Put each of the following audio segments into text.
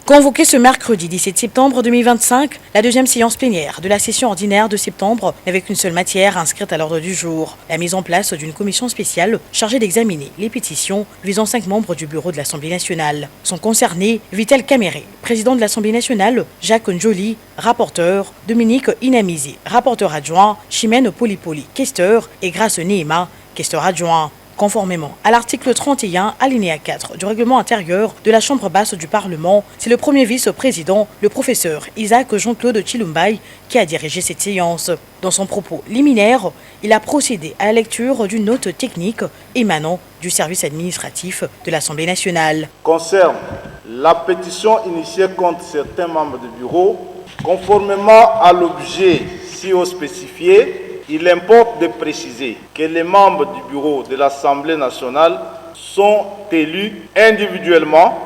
Convoquée ce mercredi 17 septembre 2025, la deuxième séance plénière de la session ordinaire de septembre avec une seule matière inscrite à l'ordre du jour, la mise en place d'une commission spéciale chargée d'examiner les pétitions visant 5 membres du bureau de l'Assemblée nationale. Sont concernés Vital Caméré, président de l'Assemblée nationale, Jacques Njoli, rapporteur, Dominique Inamizi, rapporteur adjoint, Chimène Polipoli, questeur et Grace Nehema, questeur adjoint. Conformément à l'article 31, alinéa 4 du règlement intérieur de la Chambre basse du Parlement, c'est le premier vice-président, le professeur Isaac Jean-Claude Chilumbaï, qui a dirigé cette séance. Dans son propos liminaire, il a procédé à la lecture d'une note technique émanant du service administratif de l'Assemblée nationale. Concerne la pétition initiée contre certains membres du bureau, conformément à l'objet ci-haut spécifié, il importe de préciser que les membres du bureau de l'Assemblée nationale sont élus individuellement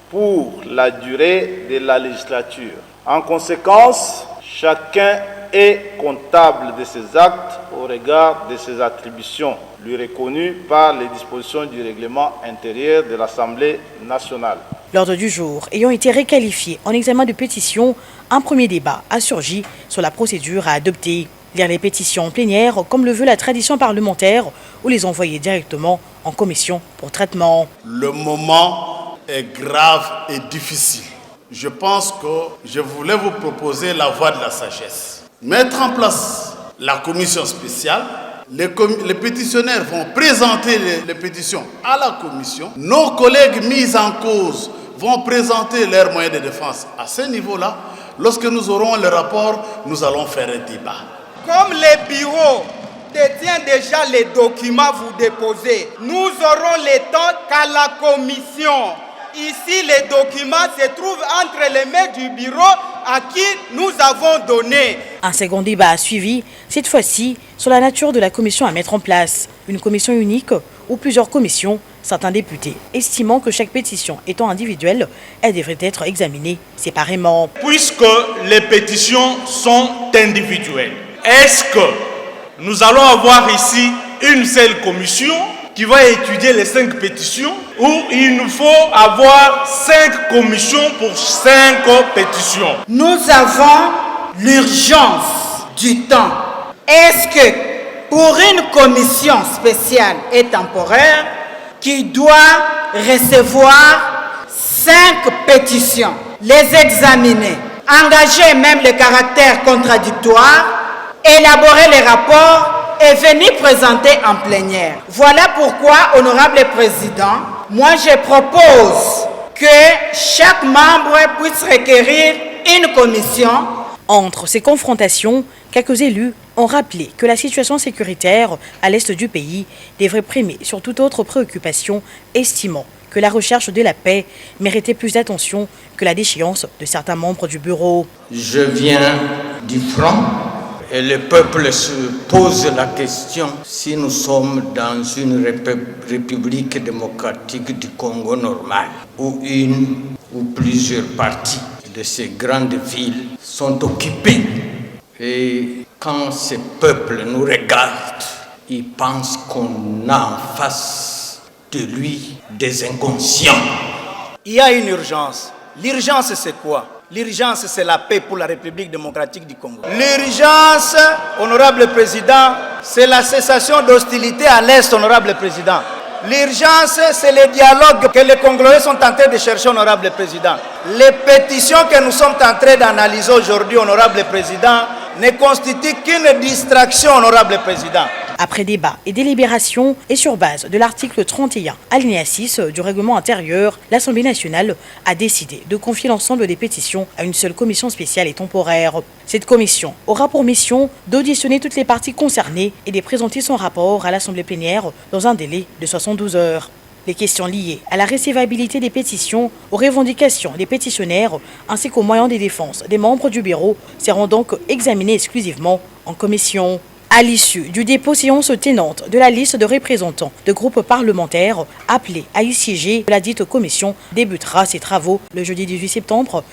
pour la durée de la législature. En conséquence, chacun est comptable de ses actes au regard de ses attributions, lui reconnues par les dispositions du règlement intérieur de l'Assemblée nationale. L'ordre du jour ayant été réqualifié en examen de pétition, un premier débat a surgi sur la procédure à adopter. Lire les pétitions plénières comme le veut la tradition parlementaire ou les envoyer directement en commission pour traitement. Le moment est grave et difficile. Je pense que je voulais vous proposer la voie de la sagesse. Mettre en place la commission spéciale. Les pétitionnaires vont présenter les pétitions à la commission. Nos collègues mis en cause vont présenter leurs moyens de défense à ce niveau-là. Lorsque nous aurons le rapport, nous allons faire un débat. Comme les bureaux détiennent déjà les documents vous déposez, nous aurons le temps qu'à la commission. Ici, les documents se trouvent entre les mains du bureau à qui nous avons donné. Un second débat a suivi, cette fois-ci sur la nature de la commission à mettre en place. Une commission unique ou plusieurs commissions, certains députés estimant que chaque pétition étant individuelle, elle devrait être examinée séparément. Puisque les pétitions sont individuelles, est-ce que nous allons avoir ici une seule commission qui va étudier les 5 pétitions ou il nous faut avoir 5 commissions pour 5 pétitions? Nous avons l'urgence du temps. Est-ce que pour une commission spéciale et temporaire qui doit recevoir 5 pétitions, les examiner, engager même le caractère contradictoire, élaborer les rapports et venir présenter en plénière. Voilà pourquoi, honorable président, moi je propose que chaque membre puisse requérir une commission. Entre ces confrontations, quelques élus ont rappelé que la situation sécuritaire à l'est du pays devrait primer sur toute autre préoccupation, estimant que la recherche de la paix méritait plus d'attention que la déchéance de certains membres du bureau. Je viens du front. Et le peuple se pose la question si nous sommes dans une république démocratique du Congo normal, où une ou plusieurs parties de ces grandes villes sont occupées. Et quand ce peuple nous regarde, il pense qu'on a en face de lui des inconscients. Il y a une urgence. L'urgence, c'est quoi? L'urgence, c'est la paix pour la République démocratique du Congo. L'urgence, honorable président, c'est la cessation d'hostilité à l'Est, honorable président. L'urgence, c'est le dialogue que les Congolais sont en train de chercher, honorable président. Les pétitions que nous sommes en train d'analyser aujourd'hui, honorable président, ne constituent qu'une distraction, honorable président. Après débat et délibération et sur base de l'article 31, alinéa 6 du règlement intérieur, l'Assemblée nationale a décidé de confier l'ensemble des pétitions à une seule commission spéciale et temporaire. Cette commission aura pour mission d'auditionner toutes les parties concernées et de présenter son rapport à l'Assemblée plénière dans un délai de 72 heures. Les questions liées à la recevabilité des pétitions, aux revendications des pétitionnaires ainsi qu'aux moyens de défense des membres du bureau seront donc examinées exclusivement en commission. À l'issue du dépôt séance tenante de la liste de représentants de groupes parlementaires appelés à y siéger, la dite commission débutera ses travaux le jeudi 18 septembre